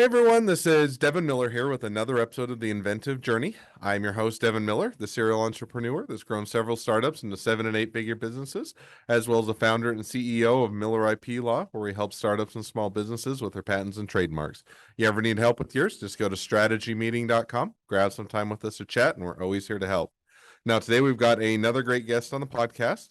everyone, this is Devin Miller here with another episode of The Inventive Journey. I'm your host, Devin Miller, the serial entrepreneur that's grown several startups into 7 and 8 figure businesses, as well as the founder and CEO of Miller IP Law, where we help startups and small businesses with their patents and trademarks. You ever need help with yours? Just go to strategymeeting.com, grab some time with us to chat, and we're always here to help. Now, today we've got another great guest on the podcast,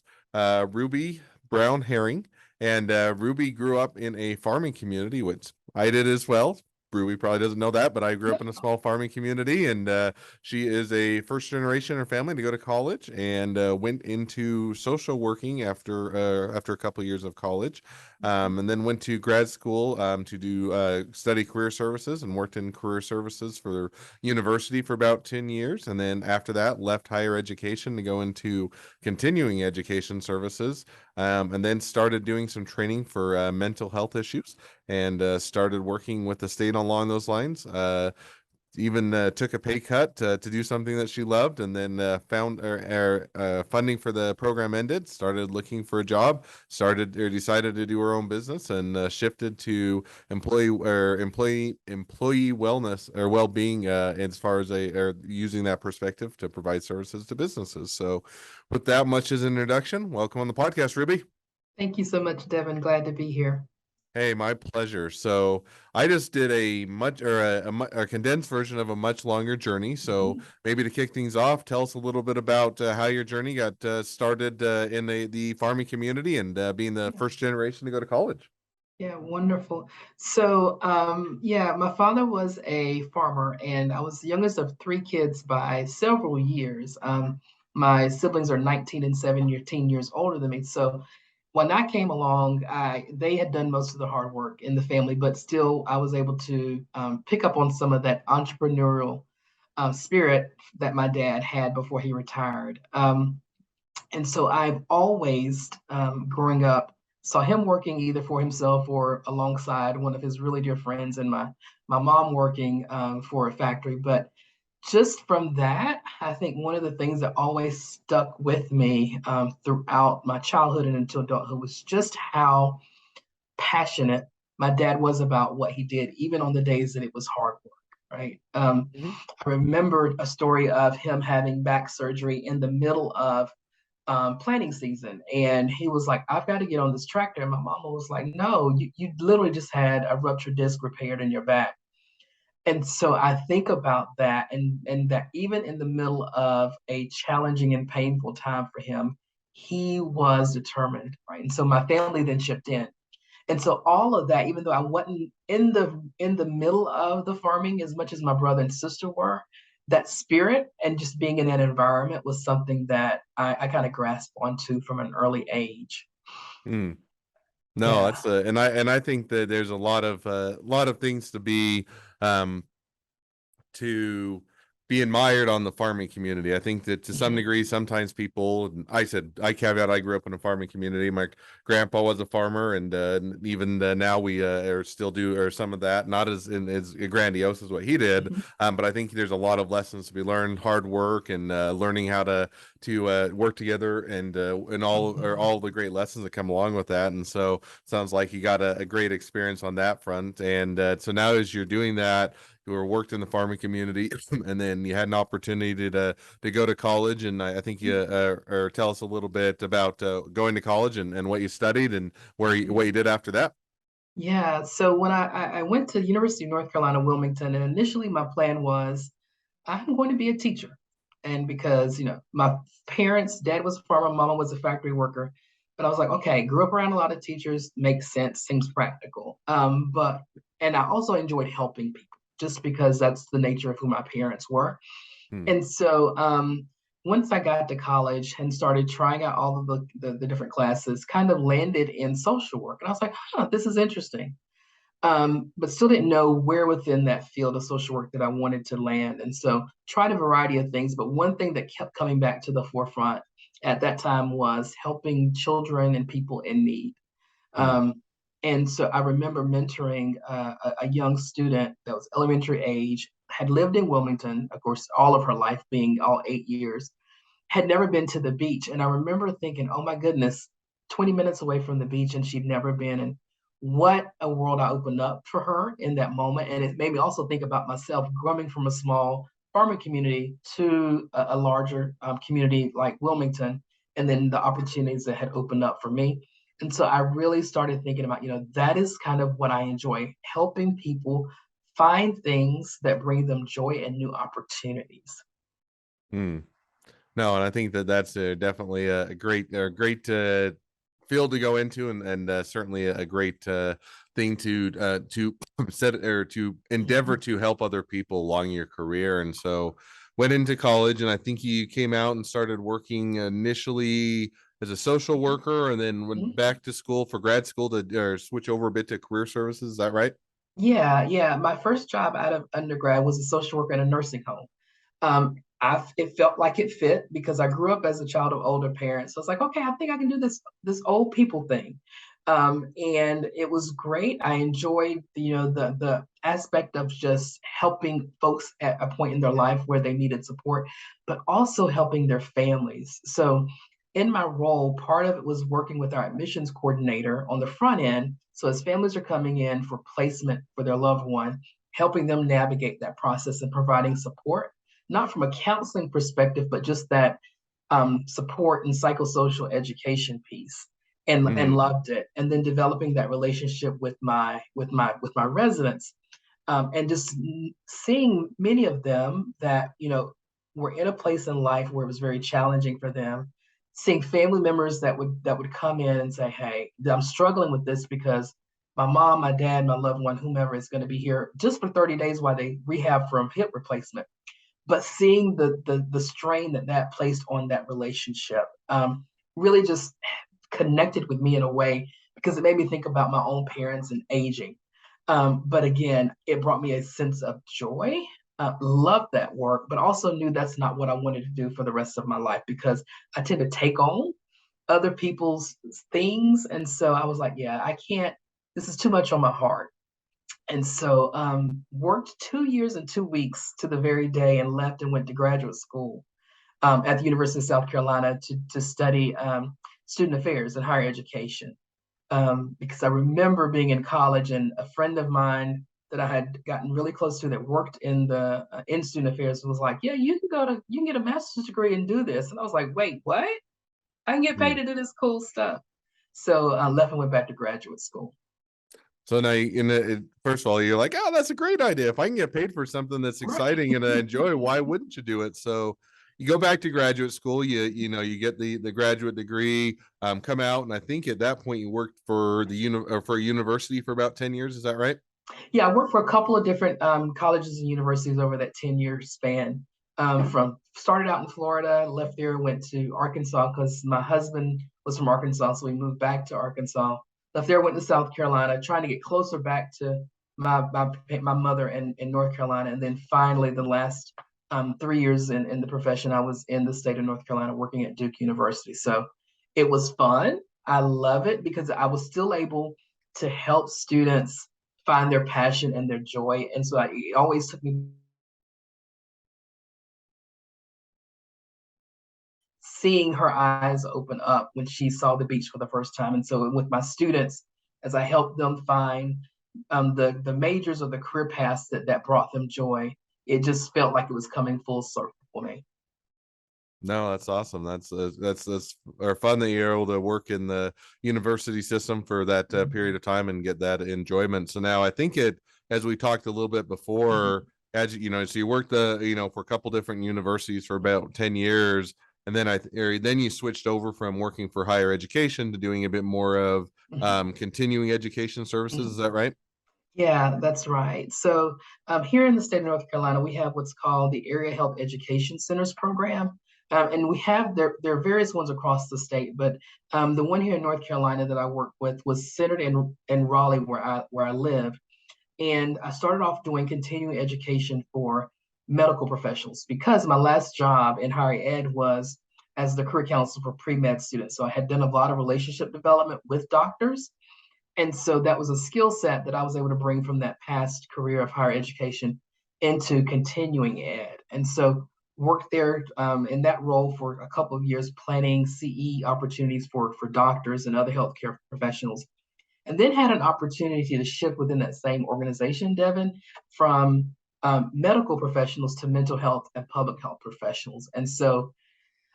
Ruby Brown Herring. And Ruby grew up in a farming community, which I did as well. Ruby probably doesn't know that, but I grew up in a small farming community, and she is a first generation in her family to go to college, and went into social working after a couple of years of college, and then went to grad school to do study career services, and worked in career services for university for about 10 years, and then after that left higher education to go into continuing education services, and then started doing some training for mental health issues, and started working with the state along those lines. Even took a pay cut to do something that she loved, and then found funding for the program ended, started looking for a job, decided to do her own business, and shifted to employee wellness or well-being, as far as using that perspective to provide services to businesses. So with that much as an introduction, welcome on the podcast, Ruby. Thank you so much, Devin. Glad to be here. Hey, my pleasure. So I just did a condensed version of a much longer journey. So Mhm. maybe to kick things off, tell us a little bit about how your journey got started in the farming community, and being the Yeah, first generation to go to college. yeah, wonderful. So, yeah, my father was a farmer, and I was the youngest of three kids by several years. My siblings are 19 and 17 years older than me. So, when I came along, they had done most of the hard work in the family, but still, I was able to pick up on some of that entrepreneurial spirit that my dad had before he retired. And so I've always, growing up, saw him working either for himself or alongside one of his really dear friends, and my mom working for a factory. But just from that, I think one of the things that always stuck with me throughout my childhood and into adulthood was just how passionate my dad was about what he did, even on the days that it was hard work. Right. Mhm. I remembered a story of him having back surgery in the middle of planting season. And he was like, I've got to get on this tractor. And my mama was like, no, you literally just had a ruptured disc repaired in your back. And so I think about that, and that even in the middle of a challenging and painful time for him, he was determined, right? And so my family then chipped in. And so all of that, even though I wasn't in the middle of the farming as much as my brother and sister were, that spirit and just being in that environment was something that I kind of grasped onto from an early age. Mm. No, Yeah. that's and I think that there's a lot of things um to be admired on the farming community. I think that to some Mhm. degree, sometimes people, I caveat, I grew up in a farming community. My grandpa was a farmer, and even now we are still do or some of that, not as grandiose as what he did. Mhm. But I think there's a lot of lessons to be learned, hard work, and learning how to work together, and Mhm. all the great lessons that come along with that. And so sounds like you got a great experience on that front. And so now as you're doing that, who were worked in the farming community, and then you had an opportunity to go to college. And I think you or tell us a little bit about going to college, and what you studied, and what you did after that. Yeah, so when I went to University of North Carolina, Wilmington, and initially my plan was I'm going to be a teacher. And because, my parents, dad was a farmer, mama was a factory worker. But I was like, okay, grew up around a lot of teachers, makes sense, seems practical. And I also enjoyed helping people just because that's the nature of who my parents were. Hmm. And so once I got to college and started trying out all of the different classes, kind of landed in social work. And I was like, this is interesting, but still didn't know where within that field of social work that I wanted to land. And so tried a variety of things, but one thing that kept coming back to the forefront at that time was helping children and people in need. Hmm. Um, and so I remember mentoring a young student that was elementary age, had lived in Wilmington, of course, all of her life being all 8 years, had never been to the beach. And I remember thinking, oh my goodness, 20 minutes away from the beach, and she'd never been. And what a world I opened up for her in that moment. And it made me also think about myself growing from a small farming community to a larger community like Wilmington, and then the opportunities that had opened up for me. And so I really started thinking about, that is kind of what I enjoy, helping people find things that bring them joy and new opportunities. Hmm. No, and I think that that's definitely a great field to go into, and certainly a great thing to set or to endeavor Mhm. to help other people along your career. And so went into college, and I think you came out and started working initially as a social worker, and then went Mhm. back to school for grad school to or switch over a bit to career services. Is that right? Yeah, yeah. My first job out of undergrad was a social worker in a nursing home. It felt like it fit because I grew up as a child of older parents. So it's like, okay, I think I can do this old people thing. And it was great. I enjoyed the aspect of just helping folks at a point in their life where they needed support, but also helping their families. So in my role, part of it was working with our admissions coordinator on the front end. So as families are coming in for placement for their loved one, helping them navigate that process and providing support, not from a counseling perspective, but just that support and psychosocial education piece, and Mm, loved it. And then developing that relationship with my residents, and just seeing many of them that were in a place in life where it was very challenging for them. Seeing family members that would come in and say, "Hey, I'm struggling with this because my mom, my dad, my loved one, whomever is going to be here just for 30 days while they rehab from hip replacement." But seeing the strain that placed on that relationship, really just connected with me in a way because it made me think about my own parents and aging. But again, it brought me a sense of joy. Loved that work, but also knew that's not what I wanted to do for the rest of my life because I tend to take on other people's things. And so I was like, yeah, I can't, this is too much on my heart. And so worked 2 years and 2 weeks to the very day and left and went to graduate school at the University of South Carolina to study student affairs and higher education. Because I remember being in college and a friend of mine that I had gotten really close to that worked in student affairs was like, "Yeah, you can get a master's degree and do this." And I was like, "Wait, what? I can get paid mm. to do this cool stuff." So I left and went back to graduate school. So now, first of all, you're like, oh, that's a great idea. If I can get paid for something that's Right. exciting and I enjoy, why wouldn't you do it? So you go back to graduate school, you get the graduate degree, come out, and I think at that point you worked for for a university for about 10 years. Is that right? Yeah, I worked for a couple of different colleges and universities over that 10-year span. From started out in Florida, left there, went to Arkansas because my husband was from Arkansas, so we moved back to Arkansas. Left there, went to South Carolina, trying to get closer back to my mother in North Carolina, and then finally the last 3 years in the profession, I was in the state of North Carolina working at Duke University. So it was fun. I love it because I was still able to help students find their passion and their joy. And so it always took me seeing her eyes open up when she saw the beach for the first time. And so with my students, as I helped them find the majors or the career paths that brought them joy, it just felt like it was coming full circle for me. No, that's awesome. That's or fun that you're able to work in the university system for that period Mhm. of time and get that enjoyment. So now I think as we talked a little bit before, Mhm. as so you worked for a couple different universities for about 10 years, and then then you switched over from working for higher education to doing a bit more of Mhm. continuing education services. Is Mhm. that right? Yeah, that's right. So here in the state of North Carolina, we have what's called the Area Health Education Centers program. And we have there are various ones across the state, but the one here in North Carolina that I work with was centered in Raleigh, where I live. And I started off doing continuing education for medical professionals because my last job in higher ed was as the career counselor for pre-med students. So I had done a lot of relationship development with doctors, and so that was a skill set that I was able to bring from that past career of higher education into continuing ed. And so worked there in that role for a couple of years, planning CE opportunities for doctors and other healthcare professionals. and then had an opportunity to shift within that same organization, Devin, from medical professionals to mental health and public health professionals. And so,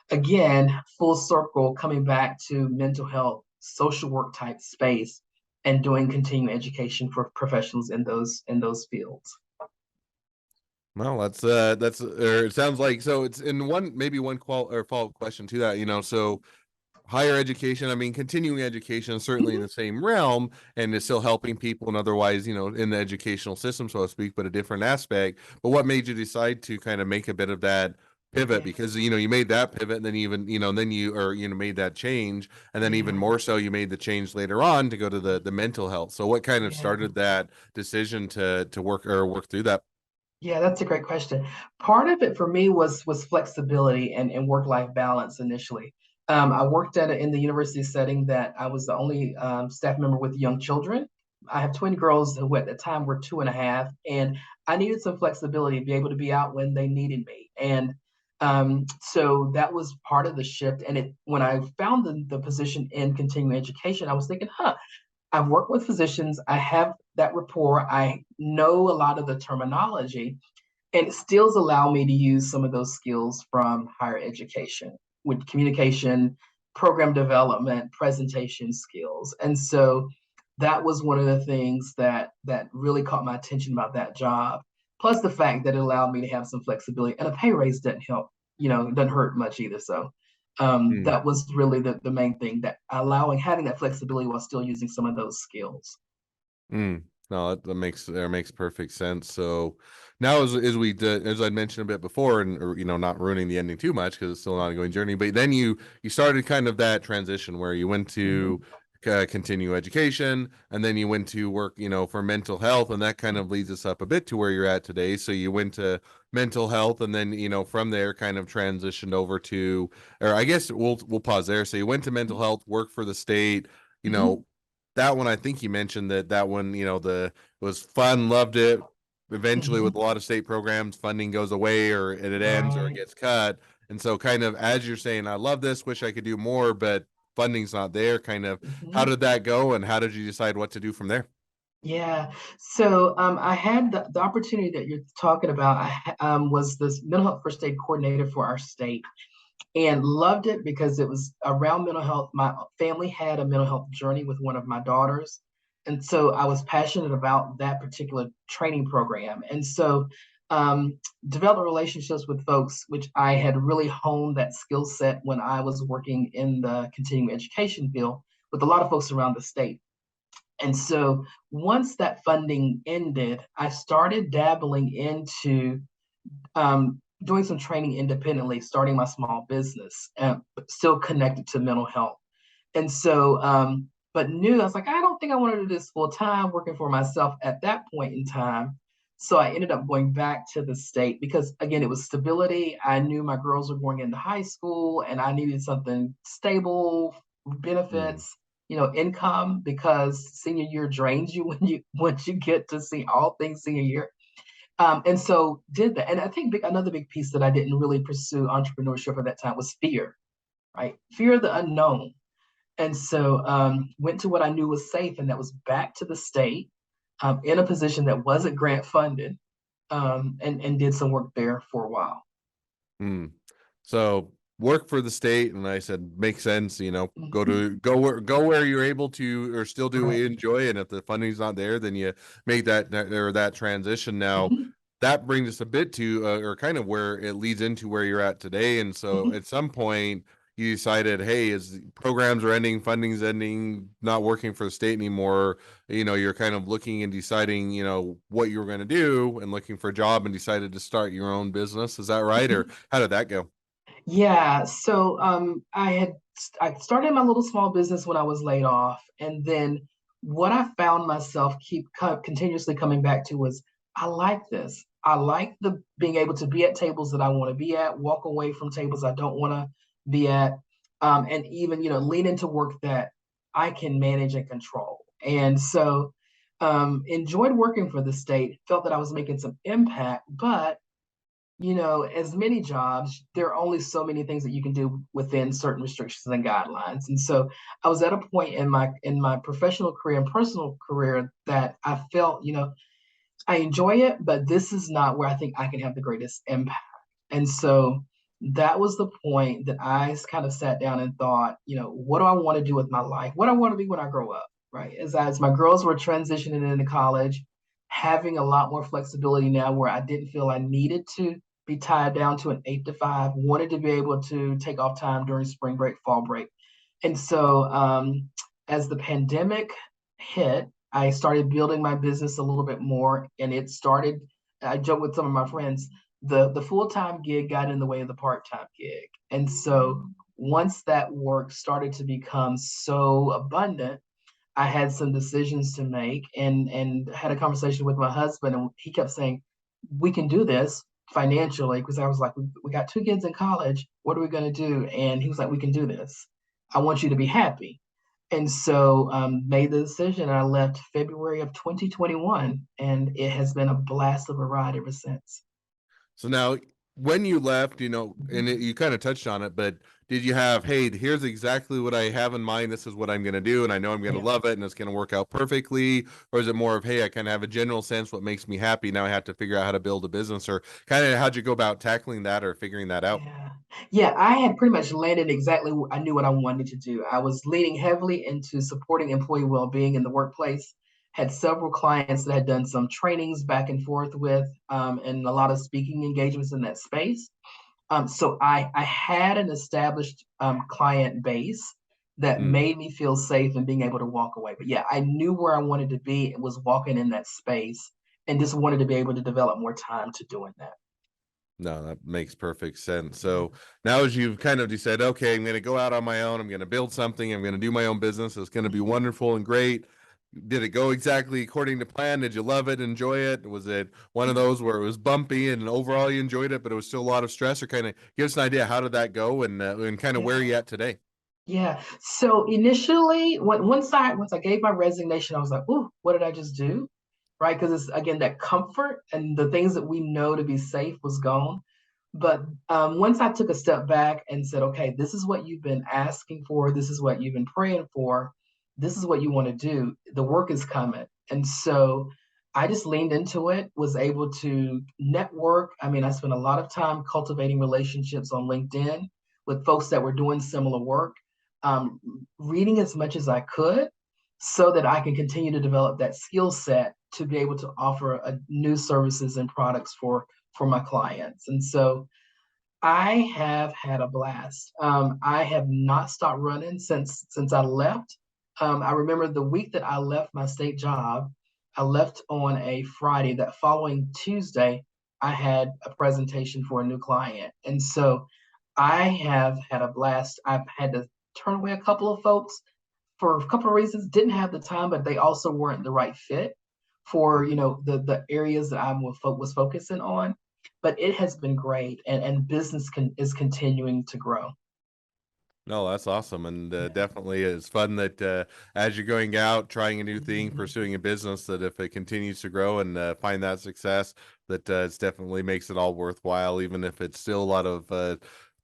again, full circle, coming back to mental health, social work type space, and doing continuing education for professionals in those fields. Well, that's or it sounds like so it's in one maybe one qual or follow-up question to that, so higher education, I mean, continuing education is certainly in Mhm. the same realm and is still helping people and otherwise, in the educational system, so to speak, but a different aspect. But what made you decide to kind of make a bit of that pivot? Yeah, Because, you made that pivot and then even, then you, or, made that change. And then even yeah, more so, you made the change later on to go to the mental health. So what kind of yeah. started that decision to work through that? Yeah, that's a great question. Part of it for me was flexibility and work life balance initially. I worked in the university setting that I was the only staff member with young children. I have twin girls who at the time were 2.5, and I needed some flexibility to be able to be out when they needed me. And so that was part of the shift. And when I found the position in continuing education, I was thinking, I've worked with physicians. I have that rapport. I know a lot of the terminology, and it still allow me to use some of those skills from higher education with communication, program development, presentation skills. And so that was one of the things that really caught my attention about that job. Plus the fact that it allowed me to have some flexibility, and a pay raise doesn't help, it doesn't hurt much either. So that was really the main thing, that having that flexibility while still using some of those skills. Mm. No, that makes perfect sense. So now, as we did, as I mentioned a bit before, and or, not ruining the ending too much because it's still an ongoing journey. But then you started kind of that transition where you went to Mhm. continue education, and then you went to work, for mental health, and that kind of leads us up a bit to where you're at today. So you went to mental health, and then from there kind of transitioned over to, or I guess we'll pause there. So you went to mental health, work for the state. You Mhm. know, that one, I think you mentioned that one, the was fun, loved it. Eventually, with a Mhm. lot of state programs, funding goes away or it ends or it Right. gets cut. And so, kind of as you're saying, I love this, wish I could do more, but funding's not there. Kind of, how Mhm. did that go, and how did you decide what to do from there? Yeah. So I had the opportunity that you're talking about. Was this mental health first aid coordinator for our state, and loved it because it was around mental health. My family had a mental health journey with one of my daughters. And so I was passionate about that particular training program. And so um, developed relationships with folks, which I had really honed that skill set when I was working in the continuing education field with a lot of folks around the state. And so once that funding ended, I started dabbling into doing some training independently, starting my small business, but still connected to mental health. And so, but knew I was like, I don't think I want to do this full time, working for myself at that point in time. So I ended up going back to the state because, again, it was stability. I knew my girls were going into high school, and I needed something stable, Mm, benefits, income, because senior year drains you when you once you get to see all things senior year. And so did that. And I think another big piece that I didn't really pursue entrepreneurship at that time was fear, right? Fear of the unknown. And so went to what I knew was safe, and that was back to the state, in a position that wasn't grant funded, and did some work there for a while. mm. So work for the state, and I said makes sense. Go Mhm. to go where you're able to, or still do Right. enjoy. And if the funding's not there, then you make that transition. Now, Mhm. that brings us a bit to, or kind of where it leads into where you're at today. And so, Mhm. at some point, you decided, hey, as programs are ending, funding's ending, not working for the state anymore. You're kind of looking and deciding, what you were going to do, and looking for a job, and decided to start your own business. Is that right, or Mhm. how did that go? Yeah, so I started my little small business when I was laid off, and then what I found myself continuously coming back to was, I like this. I like the being able to be at tables that I want to be at, walk away from tables I don't want to be at, and even lean into work that I can manage and control. And so enjoyed working for the state. Felt that I was making some impact, but as many jobs, there are only so many things that you can do within certain restrictions and guidelines. And so I was at a point in my professional career and personal career that I felt, I enjoy it, but this is not where I think I can have the greatest impact. And so that was the point that I kind of sat down and thought, what do I want to do with my life? What do I want to be when I grow up, right? As my girls were transitioning into college, having a lot more flexibility now where I didn't feel I needed to be tied down to an 8 to 5, wanted to be able to take off time during spring break, fall break. And so as the pandemic hit, I started building my business a little bit more, and it started. I joke with some of my friends. The full time gig got in the way of the part time gig, and so once that work started to become so abundant, I had some decisions to make, and had a conversation with my husband, and he kept saying, "We can do this financially," because I was like, "We got two kids in college. What are we going to do?" And he was like, "We can do this. I want you to be happy." And so made the decision. And I left February of 2021, and it has been a blast of a ride ever since. So now, when you left, and Mhm. you kind of touched on it, but did you have, hey, here's exactly what I have in mind. This is what I'm going to do, and I know I'm going to Yeah. love it, and it's going to work out perfectly? Or is it more of, hey, I kind of have a general sense what makes me happy. Now I have to figure out how to build a business, or kind of how'd you go about tackling that or figuring that out? Yeah. Yeah, I had pretty much landed exactly I knew what I wanted to do. I was leaning heavily into supporting employee well-being in the workplace. Had several clients that had done some trainings back and forth with, and a lot of speaking engagements in that space. So I had an established client base that Mm. made me feel safe and being able to walk away. But yeah, I knew where I wanted to be. It was walking in that space, and just wanted to be able to develop more time to doing that. No, that makes perfect sense. Yeah. So now, as you've kind of decided, okay, I'm going to go out on my own, I'm going to build something, I'm going to do my own business, it's going to be Mhm. wonderful and great. Did it go exactly according to plan? Did you love it, enjoy it? Was it one of those where it was bumpy and overall you enjoyed it, but it was still a lot of stress? Or kind of give us an idea, how did that go, and kind of where are Yeah. you at today? Yeah. So initially, once I gave my resignation, I was like, "Ooh, what did I just do?" Right? Because it's again that comfort and the things that we know to be safe was gone. But once I took a step back and said, "Okay, this is what you've been asking for. This is what you've been praying for. This is what you want to do. The work is coming." And so I just leaned into it. Was able to network. I mean, I spent a lot of time cultivating relationships on LinkedIn with folks that were doing similar work, um, reading as much as I could so that I can continue to develop that skill set to be able to offer new services and products for my clients. And so I have had a blast. I have not stopped running since I left. I remember the week that I left my state job. I left on a Friday. That following Tuesday, I had a presentation for a new client, and so I have had a blast. I've had to turn away a couple of folks for a couple of reasons. Didn't have the time, but they also weren't the right fit for the areas that was focusing on. But it has been great, and business is continuing to grow. No, that's awesome, and Yeah. definitely it's fun that as you're going out, trying a new thing, Mhm. pursuing a business, that if it continues to grow and find that success, that it's definitely makes it all worthwhile, even if it's still a lot of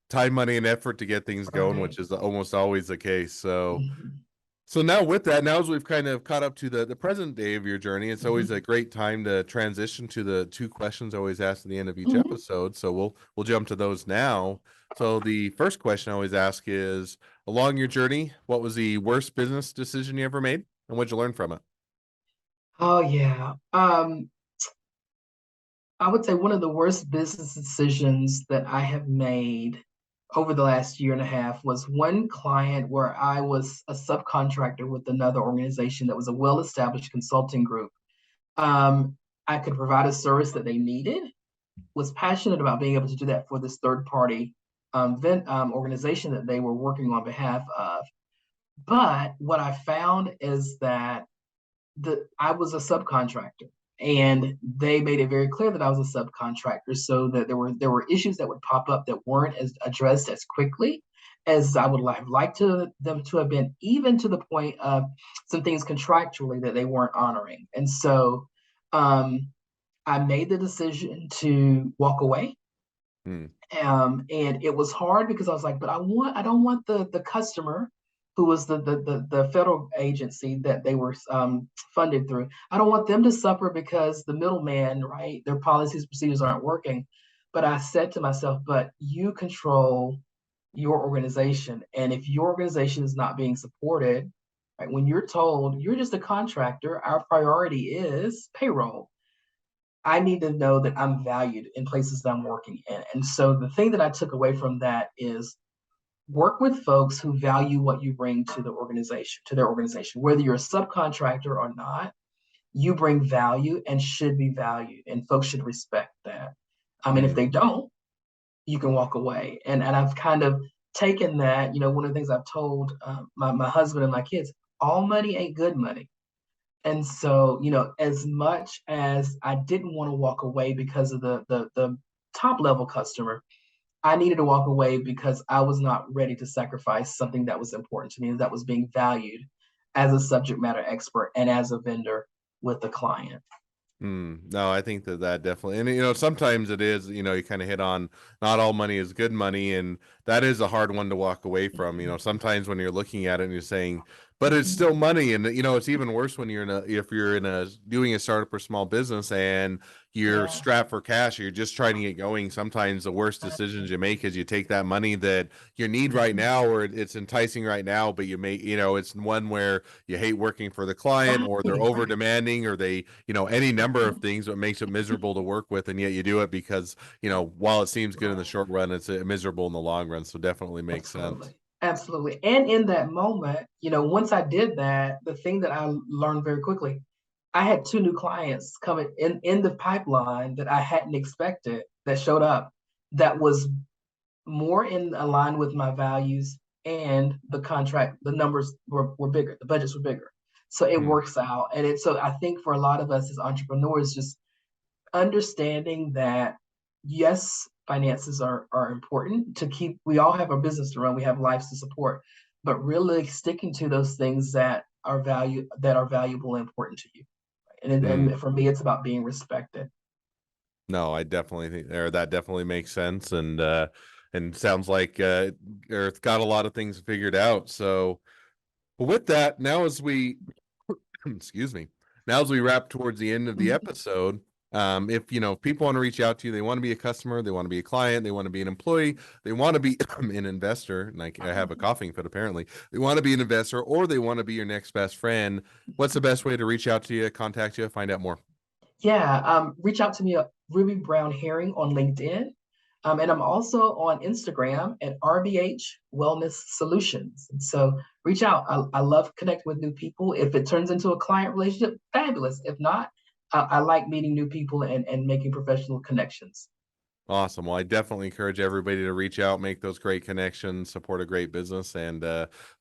time, money, and effort to get things going, Right. which is almost always the case. So, Mhm. so now with that, now as we've kind of caught up to the present day of your journey, it's always a Mhm. great time to transition to the two questions I always ask at the end of each Mhm. episode. So we'll jump to those now. So the first question I always ask is, along your journey, what was the worst business decision you ever made, and what'd you learn from it? Oh yeah. I would say one of the worst business decisions that I have made over the last year and a half was one client where I was a subcontractor with another organization that was a well-established consulting group. Um, I could provide a service that they needed, was passionate about being able to do that for this third party organization that they were working on behalf of. But what I found is that I was a subcontractor, and they made it very clear that I was a subcontractor, so that there were issues that would pop up that weren't as addressed as quickly as I would have liked to them to have been, even to the point of some things contractually that they weren't honoring. And so um, I made the decision to walk away. Mm, And it was hard because I was like, but I don't want the customer who was the federal agency that they were funded through. I don't want them to suffer because the middleman, right? Their policies, procedures aren't working. But I said to myself, but you control your organization. And if your organization is not being supported, right, when you're told you're just a contractor, our priority is payroll. I need to know that I'm valued in places that I'm working in. And so the thing that I took away from that is work with folks who value what you bring to the organization, to their organization, whether you're a subcontractor or not. You bring value and should be valued, and folks should respect that. And if mm, they don't, you can walk away. And I've kind of taken that. One of the things I've told my husband and my kids: all money ain't good money. And so, as much as I didn't want to walk away because of the top level customer, I needed to walk away because I was not ready to sacrifice something that was important to me and that was being valued as a subject matter expert and as a vendor with the client. No, I think that definitely, and sometimes it is, you kind of hit on not all money is good money, and that is a hard one to walk away from. Sometimes when you're looking at it and you're saying, but it's Mhm. still money, and it's even worse when if you're in a doing a startup or small business and you're Yeah. strapped for cash, or you're just trying to get going. Sometimes the worst decisions you make is you take that money that you need right Mhm. now, or it's enticing right now, but you may, it's one where you hate working for the client, or they're over Right. demanding, or they, any number of things that makes it miserable to work with, and yet you do it because, while it seems good in the Right. short run, it's miserable in the long run. So definitely makes sense. Absolutely. Absolutely. And in that moment, once I did that, the thing that I learned very quickly, I had two new clients coming in the pipeline that I hadn't expected that showed up that was more in line with my values, and the contract, the numbers were bigger, the budgets were bigger. So it Hmm. works out. So I think for a lot of us as entrepreneurs, just understanding that yes, finances are important to keep. We all have a business to run, we have lives to support, but really sticking to those things that are valuable and important to you. Hmm. And for me, it's about being respected. No, I definitely think there that definitely makes sense, and sounds like Earth got a lot of things figured out. So, but with that, now as we excuse me, now as we wrap towards the end of the Mhm. episode, if people want to reach out to you, they want to be a customer, they want to be a client, they want to be an employee, they want to be an investor, and I have a coughing fit apparently, they want to be an investor, or they want to be your next best friend, what's the best way to reach out to you, contact you, find out more? Yeah, reach out to me at Ruby Brown Herring on LinkedIn. And I'm also on Instagram at RBH Wellness Solutions. And so reach out. I love connecting with new people. If it turns into a client relationship, fabulous. If not, I like meeting new people and making professional connections. Awesome. Well, I definitely encourage everybody to reach out, make those great connections, support a great business, and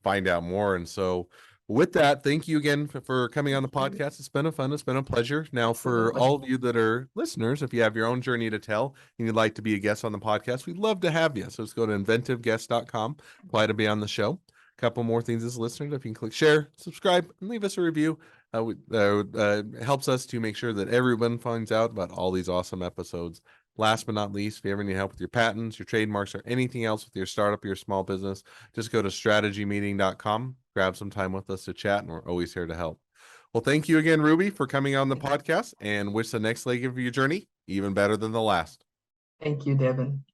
find out more. And so, with that, thank you again for coming on Thank the you. podcast. It's been a fun, it's been a pleasure. Now, for Absolutely. all of you that are listeners, if you have your own journey to tell and you'd like to be a guest on the podcast, we'd love to have you. So let's go to inventiveguest.com, apply to be on the show. A couple more things as listeners. If you can click share, subscribe, and leave us a review, helps us to make sure that everyone finds out about all these awesome episodes. Last but not least, if you ever need help with your patents, your trademarks, or anything else with your startup or your small business, just go to strategymeeting.com, grab some time with us to chat, and we're always here to help. Well, thank you again, Ruby, for coming on the podcast, and wish the next leg of your journey even better than the last. Thank you, Devin.